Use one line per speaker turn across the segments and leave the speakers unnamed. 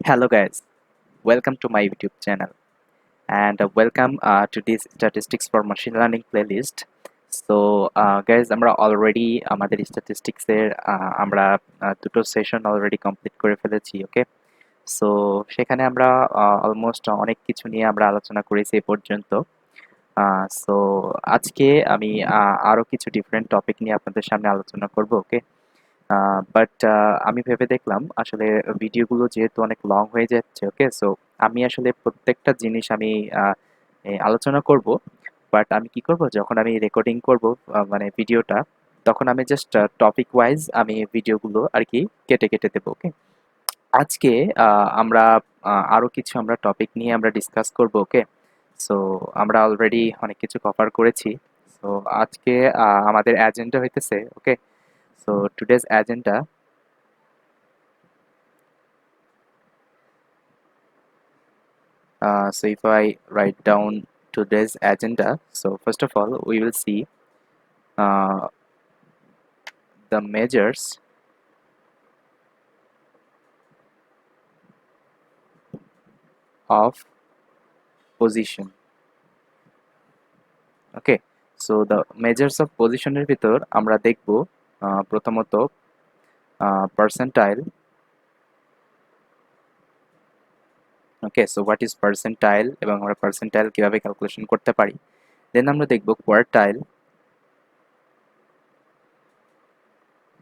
Hello guys, welcome to my YouTube channel and welcome to this statistics for machine learning playlist. So guys আমরা already আমাদের statistics এর আমরা দুটো session already complete করে ফেলেছি ওকে। So সেখানে আমরা অলমোস্ট অনেক কিছু নিয়ে আমরা আলোচনা করেছি এ পর্যন্ত। সো আজকে আমি আরো কিছু ডিফারেন্ট টপিক নিয়ে আপনাদের সামনে আলোচনা করব ওকে। বাট আমি ভেবে দেখলাম আসলে ভিডিওগুলো যেহেতু অনেক লং হয়ে যাচ্ছে ওকে, সো আমি আসলে প্রত্যেকটা জিনিস আমি আলোচনা করব। বাট আমি কি করব, যখন আমি রেকর্ডিং করব মানে ভিডিওটা, তখন আমি জাস্ট টপিক ওয়াইজ আমি ভিডিওগুলো আর কি কেটে কেটে দেবো ওকে। আজকে আমরা আরো কিছু আমরা টপিক নিয়ে আমরা ডিসকাস করব ওকে। সো আমরা অলরেডি অনেক কিছু কভার করেছি। সো আজকে আমাদের এজেন্ডা হইতেছে okay. So today's agenda, so if I write down today's agenda, so first of all we will see uh, the measures of position. Okay, so the measures of position এর ভিতর আমরা দেখব প্রথমত percentile. Okay, so what is percentile এবং আমরা percentile কিভাবে calculation করতে পারি। দেন আমরা দেখব quartile.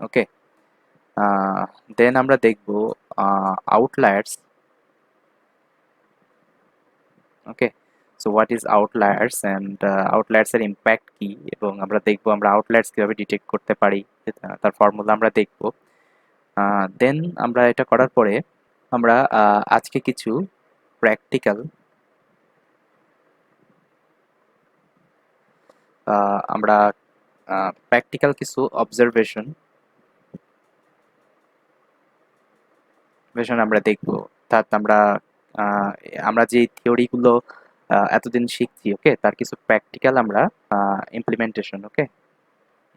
Okay, দেন আমরা দেখব outliers. Okay, so what is outliers and outliers এর ইম্প্যাক্ট কি, এবং আমরা দেখব আমরা আউটলায়ার্স কিভাবে ডিটেক্ট করতে পারি, তার ফর্মুলা আমরা দেখব। দেন আমরা এটা করার পরে আমরা আজকে কিছু প্র্যাকটিক্যাল আমরা প্র্যাকটিক্যাল কিছু অবজারভেশন আমরা দেখব। অর্থাৎ আমরা আমরা যে থিওরিগুলো এতদিন শিখছি ওকে, তার কিছু প্র্যাকটিক্যাল আমরা ইমপ্লিমেন্টেশন ওকে,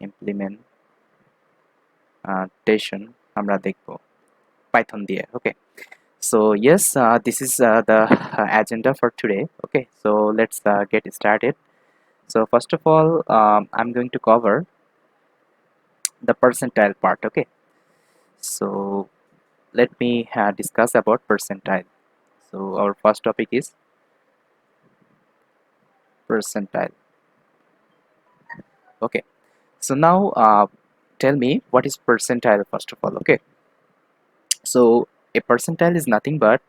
ইমপ্লিমেন্টেশন আমরা দেখব পাইথন দিয়ে ওকে। So yes, this is the agenda for today. Okay, so let's get started. So first of all, I'm going to cover the percentile part. Okay, so let me discuss about percentile. So our first topic is percentile. Okay, so now tell me what is percentile first of all. Okay, so a percentile is nothing but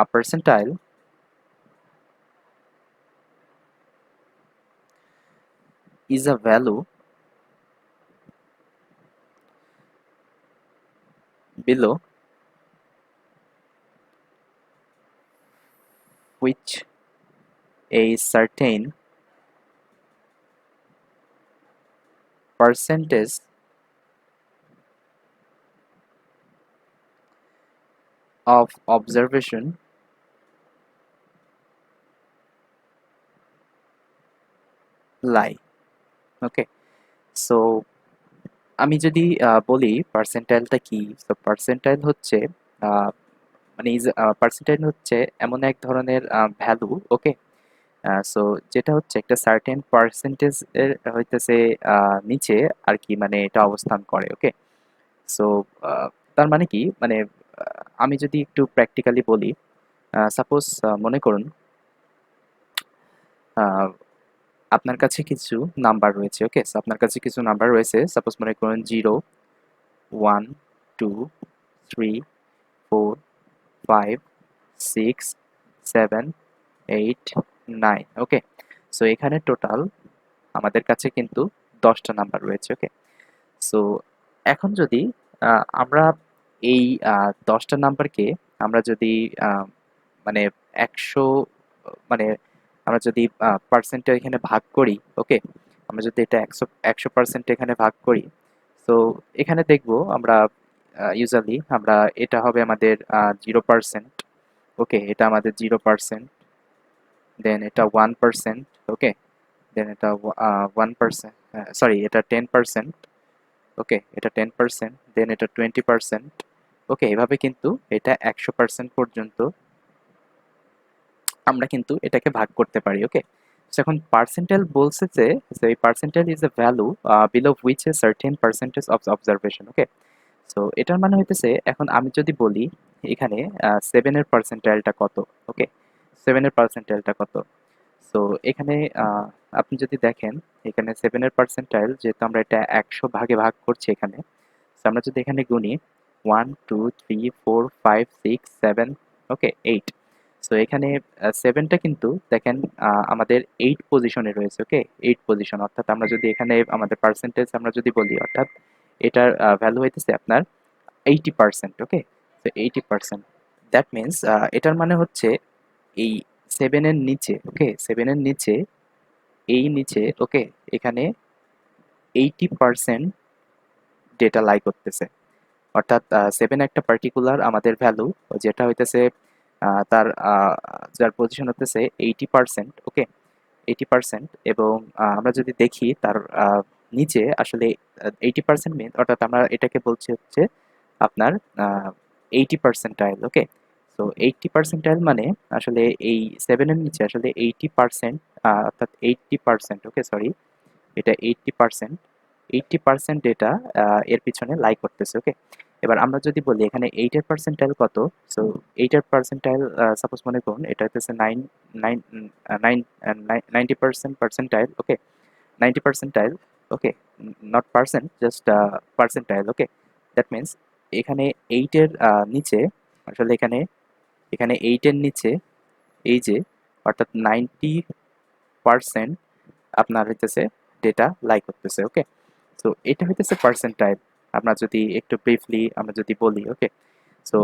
a percentile is a value below which a certain percentage of observation lie. Okay, so আমি যদি বলি পার্সেন্টাইলটা কি, তো percentile হচ্ছে মানে percentile হচ্ছে এমন এক ধরনের ভ্যালু ওকে। সো যেটা হচ্ছে একটা সার্টেন পার্সেন্টেজ এর হইতেছে নিচে আর কি, মানে এটা অবস্থান করে ওকে। সো তার মানে কি, মানে আমি যদি একটু প্র্যাকটিক্যালি বলি, সাপোজ মনে করুন আপনার কাছে কিছু নাম্বার রয়েছে ওকে। সো আপনার কাছে কিছু নাম্বার রয়েছে, সাপোজ মনে করুন 0, 1, 2, 3, 4, 5, 6, 7, 8, 9 ওকে। সো এখানে টোটাল আমাদের কাছে কিন্তু 10টা নাম্বার রয়েছে ওকে। সো এখন যদি আমরা এই 10টা নাম্বারকে আমরা যদি মানে 100, মানে আমরা যদি পার্সেন্টে এখানে ভাগ করি ওকে, আমরা যদি এটা 100% এখানে ভাগ করি, সো এখানে দেখব আমরা ইউজুয়ালি আমরা এটা হবে আমাদের 0%। ওকে, এটা আমাদের 0%, দেন এটা 1%। ওকে, দেন এটা 1%, সরি এটা 10%। ওকে, এটা 10%, দেন এটা 20%। ওকে, এভাবে কিন্তু এটা 100% পর্যন্ত আমরা কিন্তু এটাকে ভাগ করতে পারি। ওকে, এখন পার্সেন্টাইল বলছে যে এই percentile is a value below which a certain percentage of observation. Okay, so এটার মানে হইতেছে এখন আমি যদি বলি এখানে 7 এর পার্সেন্টাইলটা কত। ওকে, 7 এর পার্সেন্টাইলটা কত। সো এখানে আপনি যদি দেখেন এখানে 7 এর পার্সেন্টাইল যেহেতু আমরা এটা 100 ভাগে ভাগ করছি এখানে, সো আমরা যদি এখানে গুনি 1 2 3 4 5 6 7, ওকে 8। সো এখানে 7টা কিন্তু দেখেন আমাদের 8 পজিশনে রয়েছে। ওকে, 8 পজিশন, অর্থাৎ আমরা যদি এখানে আমাদের পার্সেন্টেজ আমরা যদি বলি, অর্থাৎ এটার ভ্যালু হইতেছে আপনার 80%। ওকে, তো 80%, দ্যাট মিনস এটার মানে হচ্ছে এই 7 এর নিচে, ওকে 7 এর নিচে, এই নিচে, ওকে এখানে 80% ডেটা লাই করতেছে। অর্থাৎ 7 একটা পার্টিকুলার আমাদের ভ্যালু যেটা হইতেছে তার যার পজিশন হতেছে 80%। ওকে, 80%, এবং আমরা যদি দেখি তার নিচে আসলে 80% মিন, অর্থাৎ আমরা এটাকে বলছি হচ্ছে আপনার 80 পার্সেন্টাইল। ওকে, সো 80 পার্সেন্টাইল মানে আসলে এই 7 এর নিচে আসলে 80%, অর্থাৎ 80%, ওকে সরি, এটা 80%, 80% ডেটা এর পিছনে লাই করতেছে। ওকে, এবার আমরা যদি বলি এখানে 8 এর পার্সেন্টাইল কত। সো 8 এর পার্সেন্টাইল সাপোজ মনে করুন এটা হচ্ছে 90% percentile. Okay, 90 percentile. Okay, not percent, just percentile. Okay, that means এখানে 8 এর নিচে আসলে এখানে এখানে 8 এর নিচে এই যে অর্থাৎ 90% আপনার হইতেছে ডেটা লাই করতেছে। ওকে, সো এটা হইতেছে পার্সেন্টাইল, আমরা যদি একটু ব্রিফলি আমরা যদি বলি। ওকে, সো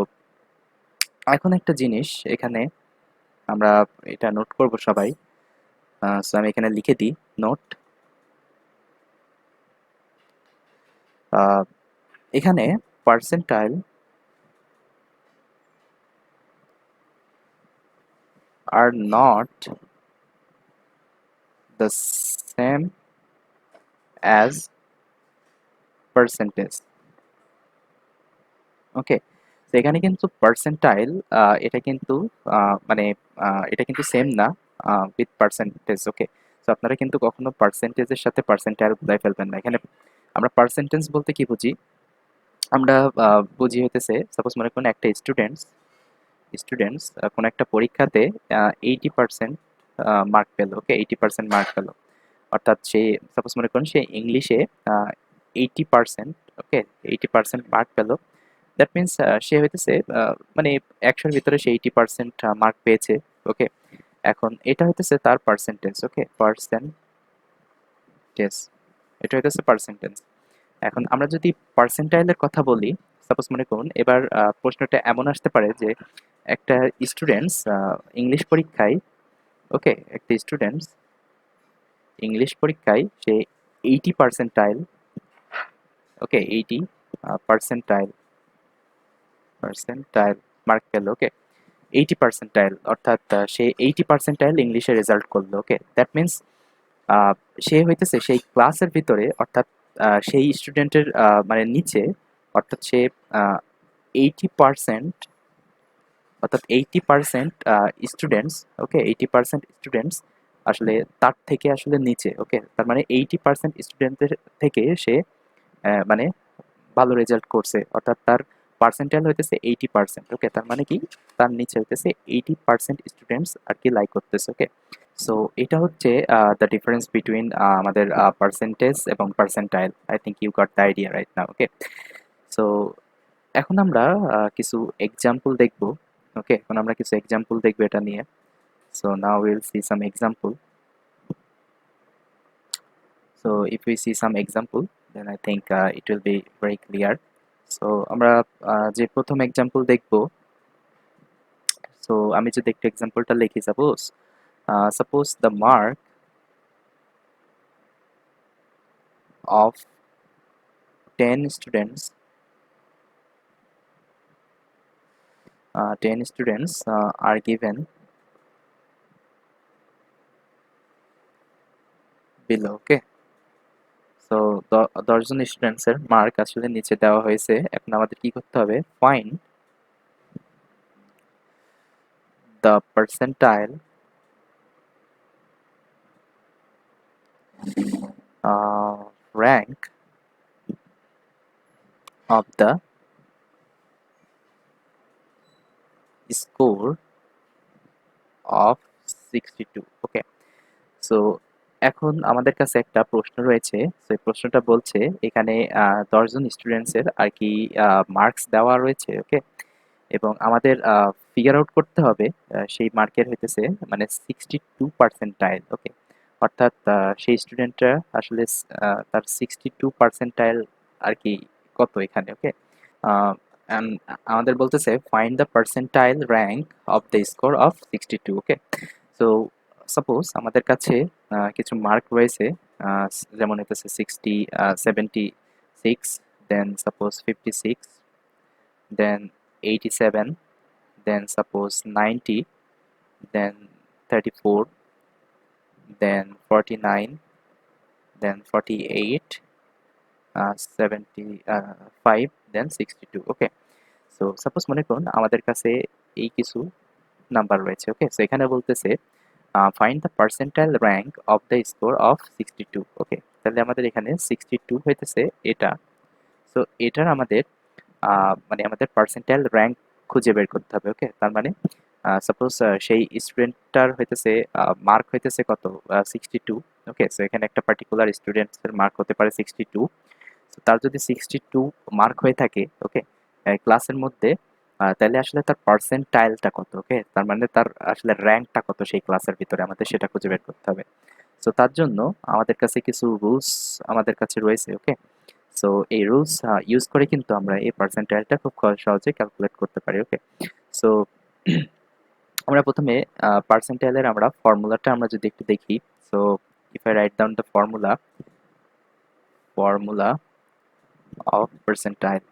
এখন একটা জিনিস এখানে আমরা এটা নোট করব সবাই। সো আমি এখানে লিখে দিই নোট। এখানে percentile are not the same as percentage. ওকে, তো এখানে কিন্তু পার্সেন্টাইল এটা কিন্তু মানে এটা কিন্তু সেম না উইথ পার্সেন্টেজ। ওকে, তো আপনারা কিন্তু কখনো পার্সেন্টেজের সাথে পার্সেন্টাইল ভুলাই ফেলবেন না। এখানে আমরা পার্সেন্টেজ বলতে কি বুঝি, আমরা বুঝি হইতেছে সাপোজ মনে করুন একটা স্টুডেন্টস কোনো একটা পরীক্ষাতে 80% মার্ক পেল। ওকে, 80% মার্ক পেল, অর্থাৎ সে সাপোজ মনে করুন সে ইংলিশে 80%, ওকে 80% মার্ক পেল। দ্যাট মিনস সে হইতেছে মানে 100-এর ভিতরে সে 80% মার্ক পেয়েছে। ওকে, এখন এটা হইতেছে তার পার্সেন্টেজ। ওকে, পার্সেন্টেজ, এটা হইতেছে পার্সেন্টেজ। এখন আমরা যদি পার্সেন্টাইলের কথা বলি, সাপোজ মনে করুন এবার প্রশ্নটা এমন আসতে পারে যে একটা স্টুডেন্টস ইংলিশ পরীক্ষায়, ওকে একটা স্টুডেন্টস ইংলিশ পরীক্ষায় সে 80 পার্সেন্টাইল, ওকে 80 পার্সেন্টাইল মার্ক পেল। ওকে, 80 পার্সেন্টাইল, অর্থাৎ সে 80 পার্সেন্টাইল ইংলিশে রেজাল্ট করলো। ওকে, দ্যাট মিনস সে হইতেছে সেই ক্লাসের ভিতরে, অর্থাৎ সেই স্টুডেন্টের মানে নিচে, অর্থাৎ সে 80%, অর্থাৎ 80% স্টুডেন্টস, ওকে 80% স্টুডেন্টস আসলে তার থেকে আসলে নিচে। ওকে, তার মানে 80% স্টুডেন্টদের থেকে সে মানে ভালো রেজাল্ট করছে, অর্থাৎ তার পার্সেন্টাইল হইতেছে 80%। ওকে, তার মানে কি তার নিচে হইতেছে 80% স্টুডেন্টস আর কি লাইক করতেছে। ওকে, সো এটা হচ্ছে দ্য ডিফারেন্স বিটুইন আমাদের পার্সেন্টেজ এবং percentile. I think you got the idea right now. Okay, so এখন আমরা কিছু এক্সাম্পল দেখব। ওকে, এখন আমরা কিছু এক্সাম্পল দেখব এটা নিয়ে। So now will see some example. So if we see some example then I think it will be very clear. So আমরা যে প্রথম এক্সাম্পল দেখব, সো আমি যদি একটু এক্সাম্পলটা লিখি, suppose the mark of 10 students 10 students are given below. Okay, so 10 জন স্টুডেন্টসের মার্ক আসলে নিচে দেওয়া হয়েছে। এখন আমাদের কি করতে হবে, find the percentile rank of the score of 62. Okay, so এখন আমাদের কাছে একটা প্রশ্ন রয়েছে। তো এই প্রশ্নটা বলছে এখানে 10 জন স্টুডেন্টসের আর কি মার্কস দেওয়া রয়েছে। ওকে, এবং আমাদের ফিগার আউট করতে হবে সেই মার্কের হইতেছে মানে 62 পার্সেন্টাইল। ওকে, অর্থাৎ সেই স্টুডেন্টরা আসলে তার 62 পার্সেন্টাইল আর কি কত এখানে। ওকে, and আমাদের বলতেছে find the percentile rank of the score of 62। Okay, so suppose আমাদের কাছে কিছু মার্ক রয়েছে, যেমন হইতেছে 76, দেন সাপোজ 56, দেন 87, then suppose 90, then 34, then 49, then 48, 75, then 62. Okay, so suppose মনে করুন আমাদের কাছে এই কিছু নাম্বার রয়েছে। ওকে, সো এখানে বলতেছে find the percentile rank of the score of 62। ওকে, তাহলে আমাদের এখানে 62 হইতেছে এটা। সো এটার আমাদের মানে আমাদের পার্সেন্টাইল র্যাঙ্ক খুঁজে বের করতে হবে। ওকে, তার মানে সাপোজ সেই স্টুডেন্টটার হইতেছে মার্ক হইতেছে কত, 62। ওকে, সো এখানে একটা পার্টিকুলার স্টুডেন্টের মার্ক হতে পারে 62। তো তার যদি 62 মার্ক হয়ে থাকে, ওকে, ক্লাসের মধ্যে, তাহলে আসলে তার পার্সেন্টাইলটা কত। ওকে, তার মানে তার আসলে র্যাঙ্কটা কত সেই ক্লাসের ভিতরে, আমাদের সেটা খুঁজে বের করতে হবে। সো তার জন্য আমাদের কাছে কিছু রুলস আমাদের কাছে রয়েছে। ওকে, সো এই রুলস ইউজ করে কিন্তু আমরা এই পার্সেন্টাইলটা খুব সহজে ক্যালকুলেট করতে পারি। ওকে, সো আমরা প্রথমে পার্সেন্টাইলের আমরা ফর্মুলাটা আমরা যদি একটু দেখি। So if I write down the formula of percentile.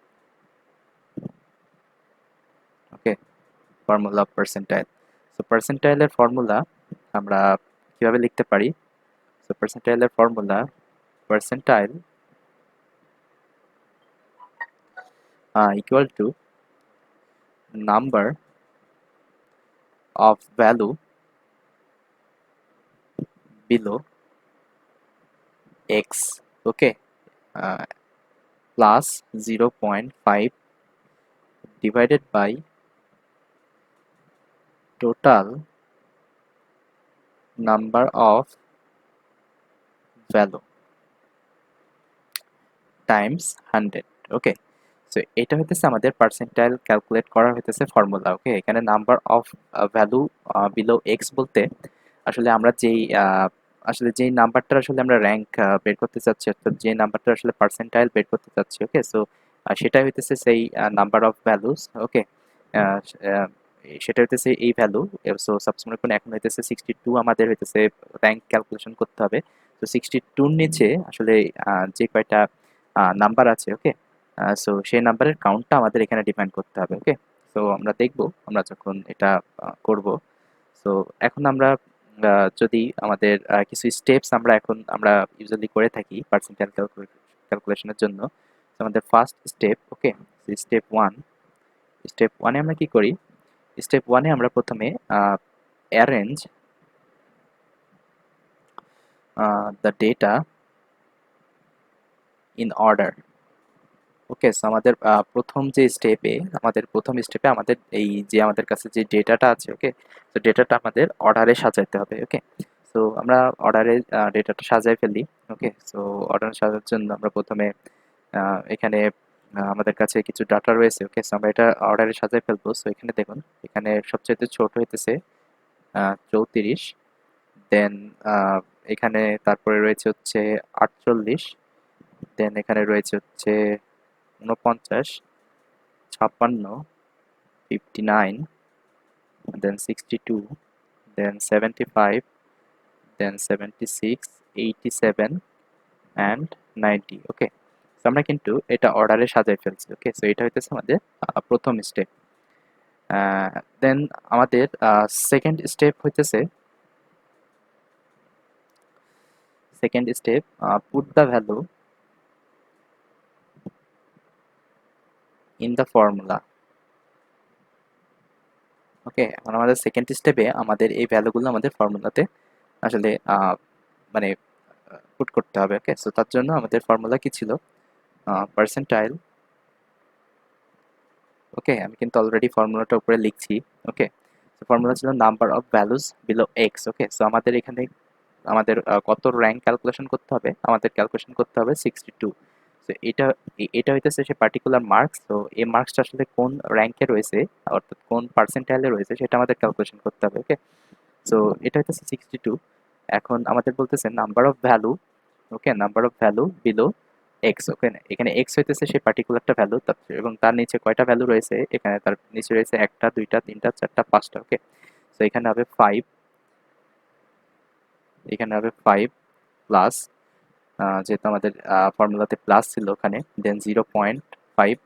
Okay, formula of percentile. So পার্সেন্টাইলের ফর্মুলা আমরা কিভাবে লিখতে পারি? সো পার্সেন্টাইলের formula, percentile equal to number of value below x, okay, plus 0.5 divided by total number of value times 100. Okay, so এটা হইতেছে আমাদের পার্সেন্টাইল ক্যালকুলেট করার হইতেছে ফর্মুলা। ওকে, এখানে number of value below x বলতে আসলে আমরা যেই আসলে যেই নাম্বারটা আসলে আমরা র্যাঙ্ক বের করতে চাচ্ছি, অর্থাৎ যে নাম্বারটা আসলে পার্সেন্টাইল বের করতে চাচ্ছি। ওকে, সো সেটা হইতেছে সেই নাম্বার অফ ভ্যালুস। ওকে, সেটা হইতেছে এই ভ্যালু। সো সাপোজ মনে করুন এখন হইতেছে 62 আমাদের হইতেছে র্যাঙ্ক ক্যালকুলেশন করতে হবে। তো 62 নিচে আসলে যে কয়টা নাম্বার আছে। ওকে, সো সেই নাম্বারের কাউন্টটা আমাদের এখানে ডিফাইন করতে হবে। ওকে, সো আমরা দেখব আমরা যখন এটা করব। সো এখন আমরা যদি আমাদের কিছু স্টেপস আমরা ইউজুয়ালি করে থাকি পার্সেন্টাইল ক্যালকুলেশনের জন্য। তো আমাদের ফার্স্ট স্টেপ, ওকে, স্টেপ ওয়ানে আমরা কি করি? স্টেপ ওয়ানে আমরা প্রথমে arrange the data in order. Okay, so আমাদের প্রথম স্টেপে আমাদের এই যে আমাদের কাছে যে ডেটাটা আছে। ওকে, তো ডেটাটা আমাদের অর্ডারে সাজাইতে হবে। ওকে, সো আমরা অর্ডারে ডেটাটা সাজাই ফেলি। ওকে, সো অর্ডার সাজার জন্য আমরা প্রথমে এখানে আমাদের কাছে কিছু ডাটা রয়েছে। ওকে, সো আমরা এটা অর্ডারে সাজাই ফেলবো। সো এখানে দেখুন, এখানে সবচেয়ে ছোট হইতেছে 34, দেন এখানে তারপরে রয়েছে হচ্ছে 48, দেন এখানে রয়েছে হচ্ছে 49, 56, 59, then 62, then 75, then 76, 87 and 90. Okay, so আমরা কিন্তু এটা অর্ডারে সাজাই ফেলছি। ওকে, সো এটা হইতেছে আমাদের প্রথম স্টেপ। দেন আমাদের সেকেন্ড স্টেপ হইতেছে put the value in the formula. Okay, এখন আমাদের সেকেন্ড স্টেপে আমাদের এই ভ্যালুগুলো আমাদের ফর্মুলাতে আসলে মানে পুট করতে হবে। ওকে, সো তার জন্য আমাদের ফর্মুলা কি ছিল, পার্সেন্টাইল। ওকে, আমি কিন্তু অলরেডি ফর্মুলাটা উপরে লিখছি। ওকে, সো ফর্মুলা ছিল number of values below X. Okay, so আমাদের এখানে আমাদের কত র্যাঙ্ক ক্যালকুলেশন করতে হবে, আমাদের ক্যালকুলেশন করতে হবে 62। তো এটা হইতেছে সে পার্টিকুলার মার্কস। তো এই মার্কসটা আসলে কোন র্যাঙ্কে রয়েছে, অর্থাৎ কোন পার্সেন্টাইলে রয়েছে, সেটা আমাদের ক্যালকুলেশন করতে হবে। ওকে, সো এটা হইতেছে 62। এখন আমাদের বলতেছে number of value. Okay, number of value below X. Okay, এখানে এক্স হইতেছে সেই পার্টিকুলারটা ভ্যালু, এবং তার নিচে কয়টা ভ্যালু রয়েছে, এখানে তার নিচে রয়েছে একটা, দুইটা, তিনটা, চারটা, পাঁচটা। ওকে, সো এখানে হবে 5, এখানে হবে 5 প্লাস, যেহেতু আমাদের ফর্মুলাতে প্লাস ছিল ওখানে, then 0.5,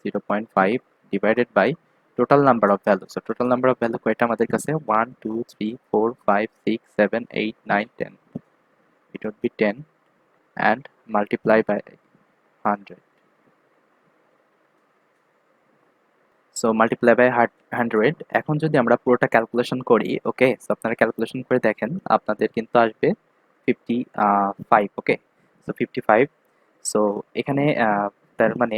0.5 divided by total number of value. So total number of value কয়টা আমাদের কাছে, 1 2 3 4 5 6 7 8 9 10, it would be 10 and multiply by 100. So multiply by 100। এখন যদি আমরা পুরোটা ক্যালকুলেশন করি, ওকে, সো আপনারা ক্যালকুলেশন করে দেখেন, আপনাদের কিন্তু আসবে 55। ওকে, সো 55। সো এখানে তার মানে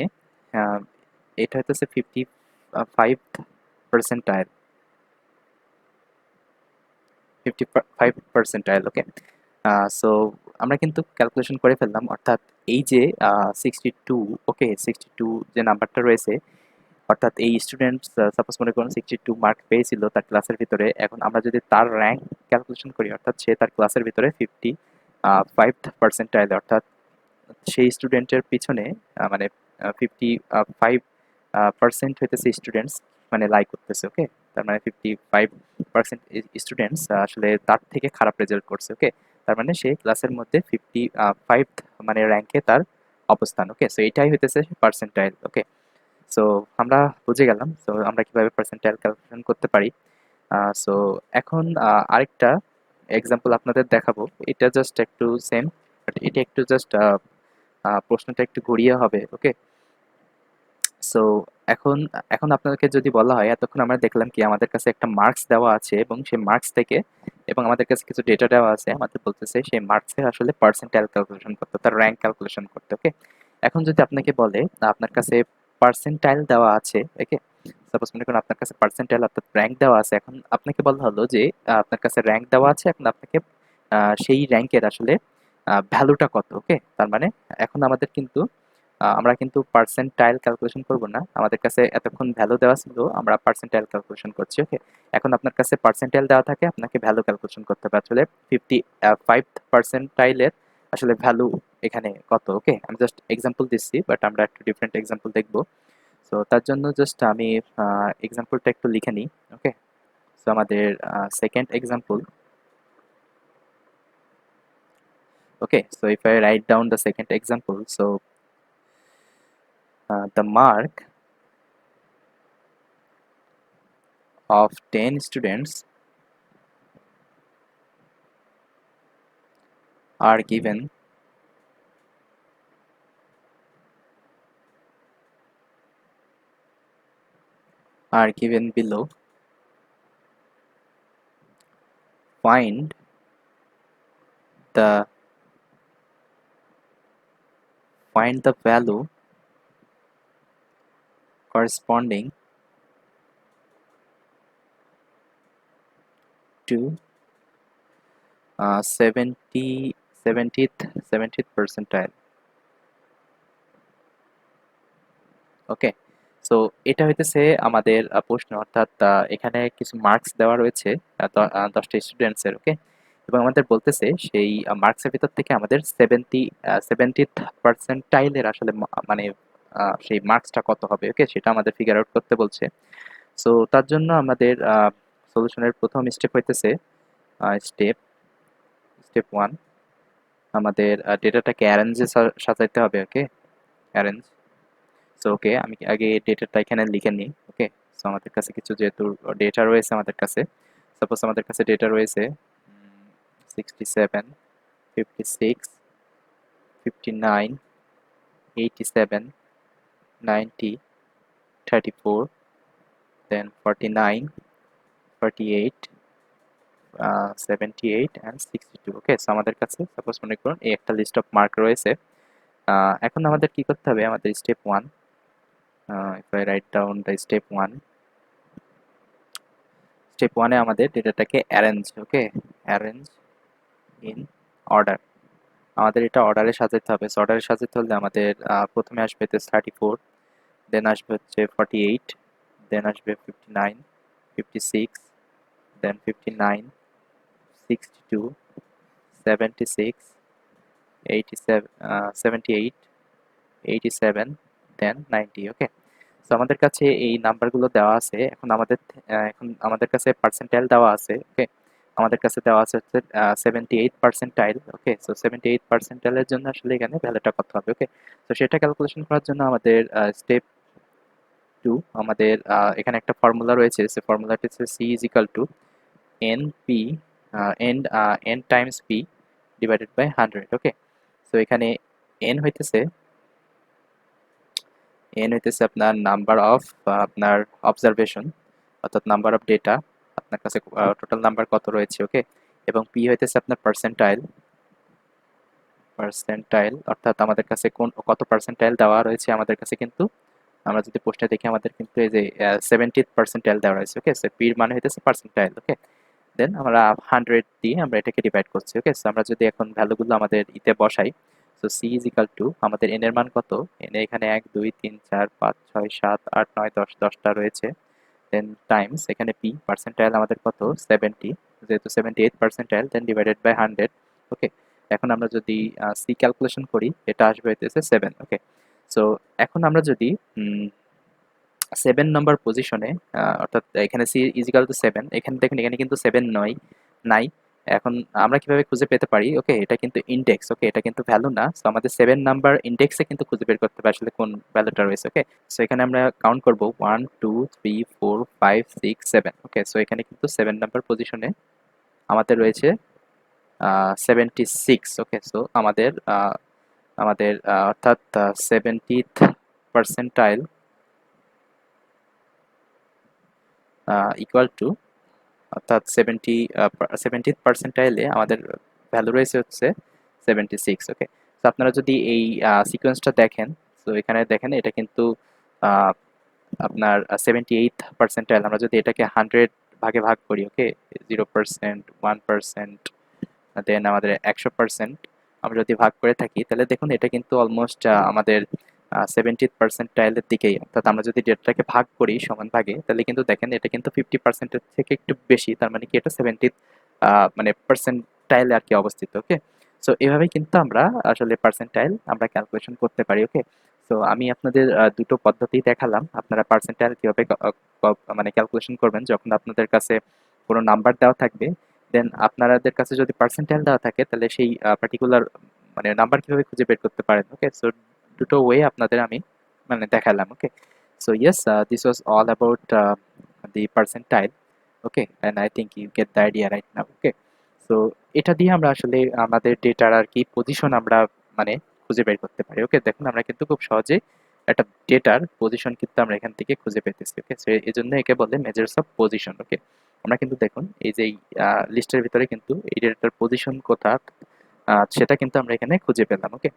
এটা হইতেছে 55 পার্সেন্টাইল, 55 পার্সেন্টাইল। ওকে, সো আমরা কিন্তু ক্যালকুলেশন করে ফেললাম, অর্থাৎ এই যে 62, ওকে, 62 যে নাম্বারটা রয়েছে, অর্থাৎ এই স্টুডেন্ট সাপোজ মনে করুন 62 মার্ক পেয়েছিল তার ক্লাসের ভিতরে। এখন আমরা যদি তার র্যাঙ্ক ক্যালকুলেশন করি, অর্থাৎ সে তার ক্লাসের ভিতরে 55 পার্সেন্টাইল, অর্থাৎ সেই স্টুডেন্টের পিছনে মানে 55% হইতেছে স্টুডেন্টস মানে লাইক করতেছে। ওকে, তার মানে 55% স্টুডেন্টস আসলে তার থেকে খারাপ রেজাল্ট করছে। ওকে, তার মানে সে ক্লাসের মধ্যে 55 মানে র্যাঙ্কে তার অবস্থান। ওকে, সো এটাই হইতেছে পার্সেন্টাইল। ওকে, সো আমরা বুঝে গেলাম সো আমরা কিভাবে পার্সেন্টাইল ক্যালকুলেশন করতে পারি। সো এখন আরেকটা এক্সাম্পল আপনাদের দেখাবো। এটা জাস্ট একটু সেম, বাট এটা একটু জাস্ট প্রশ্নটা একটু ঘুরিয়ে হবে। ওকে, সো এখন এখন আপনাদেরকে যদি বলা হয়, এতক্ষণ আমরা দেখলাম কি আমাদের কাছে একটা মার্কস দেওয়া আছে এবং সেই মার্কস থেকে, এবং আমাদের কাছে কিছু ডেটা দেওয়া আছে, আমাদের বলতেছে সেই মার্কসের আসলে পার্সেন্টাইল ক্যালকুলেশন করতে, তার র্যাঙ্ক ক্যালকুলেশন করতে। ওকে, এখন যদি আপনাকে বলে আপনার কাছে পার্সেন্টাইল দেওয়া আছে, ওকে, সাপোজ মনে করুন আপনার কাছে পার্সেন্টাইল অর্থাৎ র্যাঙ্ক দেওয়া আছে, এখন আপনাকে বলা হলো যে আপনার কাছে র্যাঙ্ক দেওয়া আছে, এখন আপনাকে সেই র্যাঙ্কের আসলে ভ্যালুটা কত। ওকে, তার মানে এখন আমাদের কিন্তু আমরা কিন্তু পার্সেন্টাইল ক্যালকুলেশন করব না, আমাদের কাছে এতক্ষণ ভ্যালু দেওয়া ছিল, আমরা পার্সেন্টাইল ক্যালকুলেশন করছি। ওকে, এখন আপনার কাছে পার্সেন্টাইল দেওয়া থাকে, আপনাকে ভ্যালু ক্যালকুলেশন করতে হবে আসলে 55 পার্সেন্টাইলের আসলে ভ্যালু এখানে কত। ওকে, আমি জাস্ট এক্সাম্পল দিচ্ছি, বাট আমরা একটু ডিফারেন্ট এক্সাম্পল দেখব। সো তার জন্য জাস্ট আমি এক্সাম্পলটা একটু লিখে নিই। ওকে, সো আমাদের second example. Okay, so if I write down the second example, so the mark of 10 students are given below. Find the value corresponding to 70th percentile. Okay, so এটা হইতেছে আমাদের প্রশ্ন, অর্থাৎ এখানে কিছু মার্কস দেওয়া রয়েছে 10টা স্টুডেন্টসের। ওকে, এবং আমাদের বলতেছে সেই মার্কসের ভিতর থেকে আমাদের 70th পার্সেন্টাইলের আসলে মানে সেই মার্কসটা কত হবে। ওকে, সেটা আমাদের ফিগার আউট করতে বলছে। সো তার জন্য আমাদের সলিউশনের প্রথম স্টেপ হইতেছে স্টেপ স্টেপ 1, আমাদের ডেটাটাকে অ্যারেঞ্জে সাজাইতে হবে। ওকে, অ্যারেঞ্জ। সো ওকে, আমি আগে ডেটাটা এখানে লিখে নিই। ওকে, সো আমাদের কাছে কিছু যেহেতু ডেটা রয়েছে আমাদের কাছে, সাপোজ আমাদের কাছে ডেটা রয়েছে 67, 56, 59, 87, 90, 34, then 49, 48, 78 and 62. ওকে, সো আমাদের কাছে সাপোজ মনে করুন এই একটা লিস্ট অফ মার্ক রয়েছে। এখন আমাদের কি করতে হবে, আমাদের step 1, if I write down the step 1, step 1 এ আমাদের ডেটাটাকে arrange, okay, arrange in order. আমাদের এটা অর্ডারে সাজাতে হবে। সো অর্ডারে সাজাতে হলে আমাদের প্রথমে আসবে 34, দেন আসবে হচ্ছে 48, দেন আসবে 59, 56, দেন 59, 62, 76, 87, 78, 87, দেন 90। ওকে, সো আমাদের কাছে এই নাম্বারগুলো দেওয়া আছে। এখন আমাদের কাছে পার্সেন্টাইল দেওয়া আছে। ওকে, আমাদের কাছে দেওয়া আছে হচ্ছে 78 পার্সেন্টাইল। ওকে, সো 78 পার্সেন্টাইলের জন্য আসলে এখানে ভ্যালুটা কত হবে। ওকে, তো সেটা ক্যালকুলেশন করার জন্য আমাদের স্টেপ 2, আমাদের এখানে একটা ফর্মুলা রয়েছে। সে ফর্মুলাটি হচ্ছে c is equal to np n times p divided by 100। Okay, so এখানে n হইতেছে আপনার নাম্বার অফ আপনার অবজারভেশন, অর্থাৎ নাম্বার অফ ডেটা, আপনার কাছে টোটাল নাম্বার কত রয়েছে। ওকে, এবং পি হইতেছে আপনার পার্সেন্টাইল, অর্থাৎ আমাদের কাছে কত পার্সেন্টাইল দেওয়া রয়েছে আমাদের কাছে, কিন্তু আমরা যদি পোস্টে দেখি আমাদের কিন্তু এই যে 70th পার্সেন্টাইল দেওয়া রয়েছে। ওকে, সো পির মানে হইতেছে পার্সেন্টাইল। ওকে, দেন আমরা 100 দিয়ে আমরা এটাকে ডিভাইড করছি। ওকে, সো আমরা যদি এখন ভ্যালুগুলো আমাদের ইতে বসাই, so c is equal to আমাদের n এর মান কত, n এখানে 1 2 3 4 5 6 7 8 9 10 10টা রয়েছে, দেন টাইমস এখানে p পার্সেন্টাইল আমাদের কত 70, যেহেতু 78 পার্সেন্টাইল, দেন ডিভাইডেড বাই 100। ওকে, এখন আমরা যদি c ক্যালকুলেশন করি, এটা আসবে হইতেছে 7। ওকে, সো এখন আমরা যদি 7 নম্বর পজিশনে, অর্থাৎ এখানে c ইজ ইকাল টু 7, এখানে দেখেন এখানে কিন্তু 7 নাই। এখন আমরা কিভাবে খুঁজে পেতে পারি, ওকে, এটা কিন্তু ইনডেক্স। ওকে, এটা কিন্তু ভ্যালু না। সো আমাদের 7 নাম্বার ইনডেক্সে কিন্তু খুঁজে বের করতে হবে আসলে কোন ভ্যালুটা রয়েছে। ওকে, সো এখানে আমরা কাউন্ট করব 1 2 3 4 5 6 7। ওকে, সো এখানে কিন্তু 7 নাম্বার পজিশনে আমাদের রয়েছে 76। ওকে, সো আমাদের অর্থাৎ 70th পার্সেন্টাইল ইকুয়াল টু, অর্থাৎ 70th পার্সেন্টাইলে আমাদের ভ্যালু রয়েছে হচ্ছে 76। ওকে, তো আপনারা যদি এই সিকোয়েন্সটা দেখেন, তো এখানে দেখেন এটা কিন্তু আপনার 78th পার্সেন্টাইল। আমরা যদি এটাকে 100 ভাগে ভাগ করি, ওকে, 0%, 1%, দেন আমাদের 100% আমরা যদি ভাগ করে থাকি, তাহলে দেখুন এটা কিন্তু অলমোস্ট আমাদের 70th পার্সেন্টাইলের দিকেই। অর্থাৎ আমরা যদি ডেটাটাকে ভাগ করি সমান ভাগে, তাহলে কিন্তু দেখেন এটা কিন্তু 50%-এর থেকে একটু বেশি। তার মানে কি এটা 70th মানে পার্সেন্টাইলে আর কি অবস্থিত। ওকে, সো এভাবেই কিন্তু আমরা আসলে পার্সেন্টাইল আমরা ক্যালকুলেশন করতে পারি। ওকে, সো আমি আপনাদের দুটো পদ্ধতি দেখালাম আপনারা পার্সেন্টাইল কিভাবে মানে ক্যালকুলেশন করবেন যখন আপনাদের কাছে কোনো নাম্বার দেওয়া থাকবে, দেন আপনাদের কাছে যদি পার্সেন্টাইল দেওয়া থাকে, তাহলে সেই পার্টিকুলার মানে নাম্বার কিভাবে খুঁজে বের করতে পারেন। ওকে, সো দুটো ওয়ে আপনাদের আমি মানে দেখালাম। ওকে, so yes, this was all about the percentile. Okay, and I think you get the idea right now. Okay, so এটা দিয়ে আমরা আসলে আমাদের ডেটার আর কি পজিশন আমরা মানে খুঁজে বের করতে পারি। ওকে, দেখুন আমরা কিন্তু খুব সহজে একটা ডেটার পজিশন কিন্তু আমরা এখান থেকে খুঁজে পেতেছি। ওকে, সো এই জন্য একে বলে মেজার্স অফ পজিশন। ওকে, আমরা কিন্তু দেখুন এই যে লিস্টের ভিতরে কিন্তু এই ডেটার পজিশন কোথা সেটা কিন্তু আমরা এখানে খুঁজে পেলাম। ওকে।